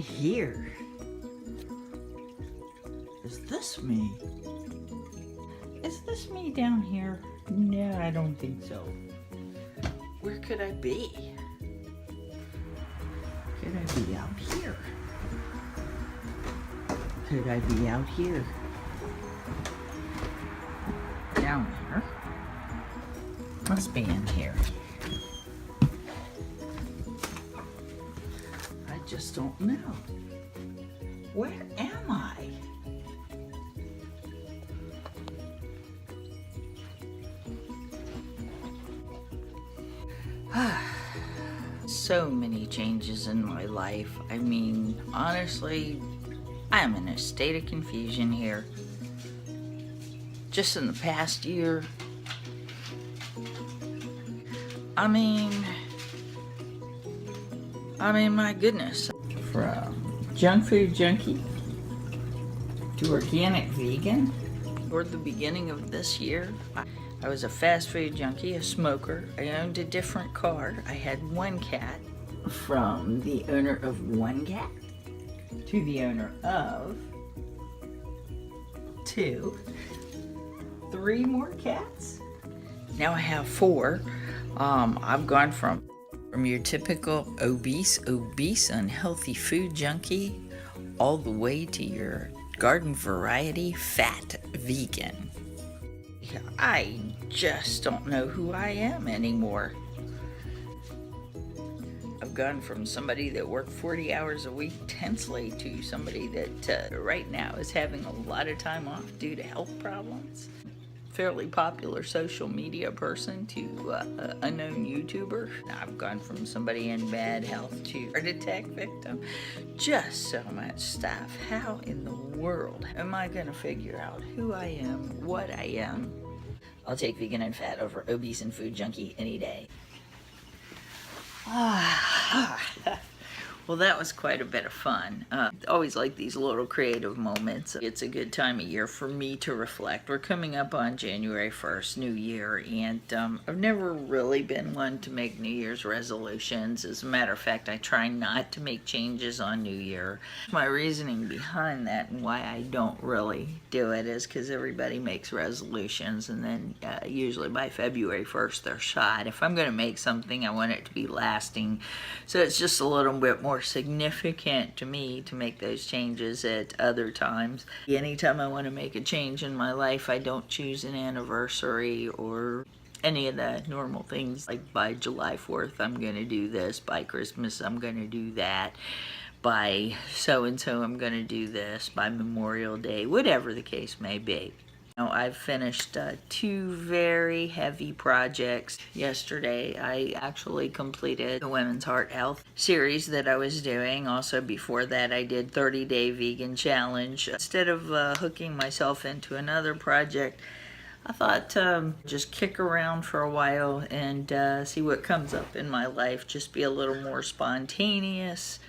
here? Is this me? Is this me down here? No, I don't think so. Where could I be? Could I be out here? Could I be out here? Down here? Must be in here. I just don't know. Where am I? So many changes in my life. I mean, honestly, I'm in a state of confusion here. Just in the past year, I mean, my goodness. From junk food junkie to organic vegan. Toward the beginning of this year, I was a fast food junkie, a smoker. I owned a different car. I had one cat. From the owner of one cat to the owner of 2, 3 more cats. Now I have 4. I've gone from your typical obese, unhealthy food junkie all the way to your garden variety fat vegan. I just don't know who I am anymore. I've gone from somebody that worked 40 hours a week intensely to somebody that right now is having a lot of time off due to health problems. Fairly popular social media person to a known YouTuber. I've gone from somebody in bad health to heart attack victim. Just so much stuff. How in the world am I gonna figure out who I am, what I am? I'll take vegan and fat over obese and food junkie any day. Well, that was quite a bit of fun. Always like these little creative moments. It's a good time of year for me to reflect. We're coming up on January 1st, New Year, and I've never really been one to make New Year's resolutions. As a matter of fact, I try not to make changes on New Year. My reasoning behind that and why I don't really do it is because everybody makes resolutions, and then usually by February 1st they're shot. If I'm going to make something, I want it to be lasting, so it's just a little bit more significant to me to make those changes at other times. Anytime I want to make a change in my life, I don't choose an anniversary or any of the normal things like by July 4th I'm going to do this, by Christmas I'm going to do that, by so-and-so I'm going to do this, by Memorial Day, whatever the case may be. Now, I've finished 2 very heavy projects. Yesterday, I actually completed the Women's Heart Health series that I was doing. Also, before that, I did 30-day vegan challenge. Instead of hooking myself into another project, I thought just kick around for a while and see what comes up in my life. Just be a little more spontaneous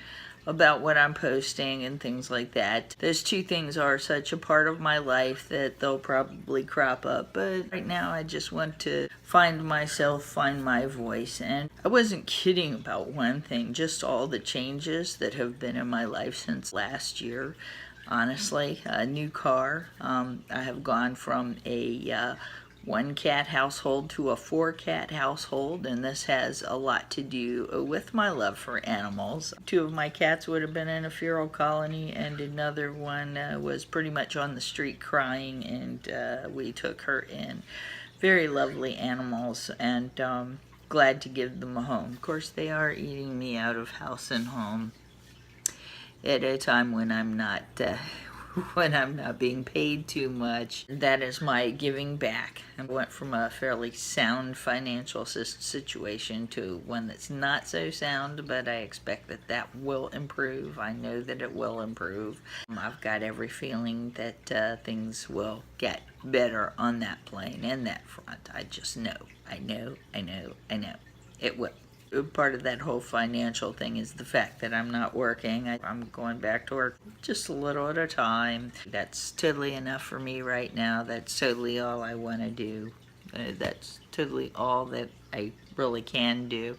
about what I'm posting and things like that. Those 2 things are such a part of my life that they'll probably crop up, but right now I just want to find myself, find my voice. And I wasn't kidding about one thing, just all the changes that have been in my life since last year. Honestly, a new car. I have gone from a 1-cat household to a 4-cat household, and this has a lot to do with my love for animals. 2 of my cats would have been in a feral colony, and another one was pretty much on the street crying, and we took her in. Very lovely animals, and glad to give them a home. Of course, they are eating me out of house and home at a time when I'm not being paid too much. That is my giving back. I went from a fairly sound financial situation to one that's not so sound, but I expect that that will improve. I know that it will improve. I've got every feeling that things will get better on that plane and that front. I just know. I know. It will. Part of that whole financial thing is the fact that I'm not working. I'm going back to work just a little at a time. That's totally enough for me right now. That's totally all I want to do. That's totally all that I really can do.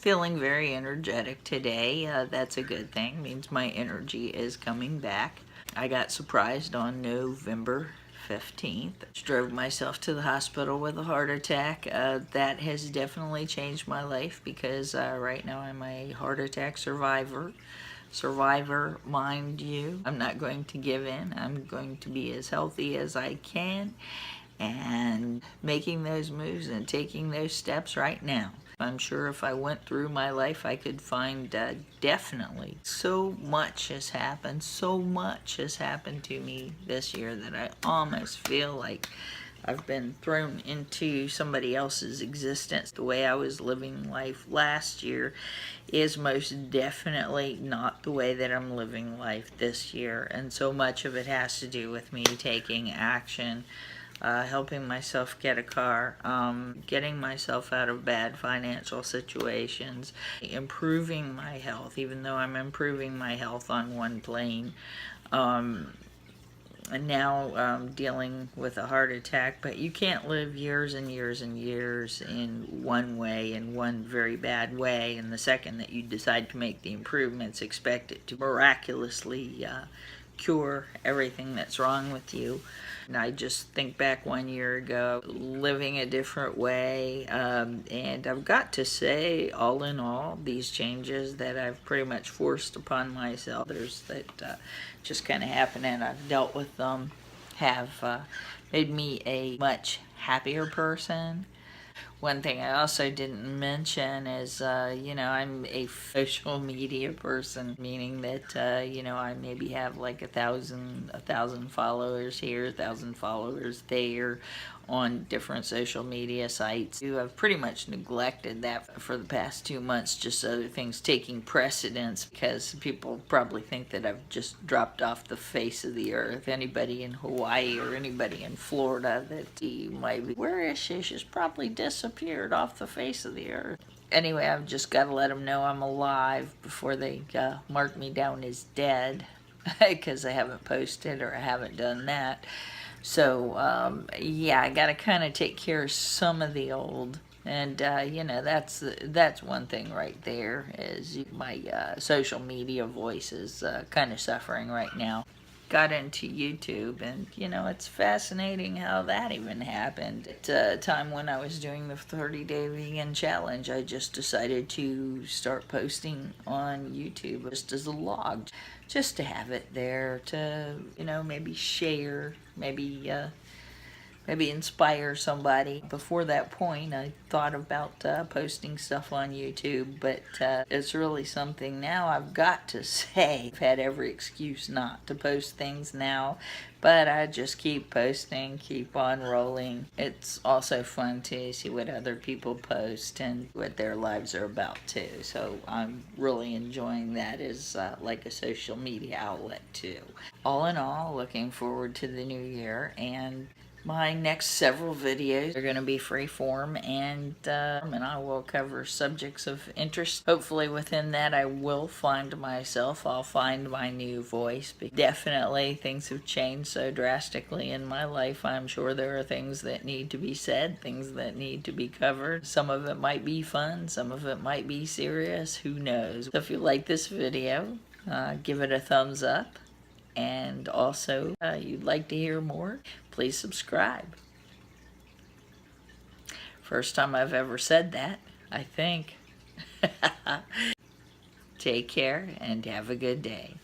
feeling very energetic today. That's a good thing. Means my energy is coming back. I got surprised on November 15th. Drove myself to the hospital with a heart attack. That has definitely changed my life because right now I'm a heart attack survivor. Mind you. I'm not going to give in. I'm going to be as healthy as I can and making those moves and taking those steps right now. I'm sure if I went through my life, I could find definitely so much has happened to me this year that I almost feel like I've been thrown into somebody else's existence. The way I was living life last year is most definitely not the way that I'm living life this year. And so much of it has to do with me taking action, helping myself get a car, getting myself out of bad financial situations, improving my health, even though I'm improving my health on one plane. And now dealing with a heart attack, but you can't live years and years and years in one way, in one very bad way, and the second that you decide to make the improvements, expect it to miraculously cure everything that's wrong with you. And I just think back 1 year ago, living a different way, and I've got to say, all in all, these changes that I've pretty much forced upon myself, others that just kind of happened and I've dealt with them, have made me a much happier person. One thing I also didn't mention is, I'm a social media person, meaning that, I maybe have like a thousand followers here, 1,000 followers there on different social media sites. I've pretty much neglected that for the past 2 months, just other things taking precedence because people probably think that I've just dropped off the face of the earth. Anybody in Hawaii or anybody in Florida that might be, where is she? She's probably disappeared off the face of the earth. Anyway, I've just got to let them know I'm alive before they mark me down as dead because I haven't posted or I haven't done that. So, yeah, I got to kind of take care of some of the old. And, that's one thing right there is my social media voice is kind of suffering right now. Got into YouTube, and it's fascinating how that even happened. At a time when I was doing the 30-day vegan challenge, I just decided to start posting on YouTube just as a log, just to have it there to maybe share, maybe inspire somebody. Before that point, I thought about posting stuff on YouTube, but it's really something now I've got to say. I've had every excuse not to post things now, but I just keep posting, keep on rolling. It's also fun to see what other people post and what their lives are about too. So I'm really enjoying that as like a social media outlet too. All in all, looking forward to the new year, and my next several videos are going to be free form, and I will cover subjects of interest. Hopefully within that I will find myself. I'll find my new voice. But definitely things have changed so drastically in my life. I'm sure there are things that need to be said, things that need to be covered. Some of it might be fun, some of it might be serious, who knows. So if you like this video, give it a thumbs up. And also, you'd like to hear more, please subscribe. First time I've ever said that, I think. Take care and have a good day.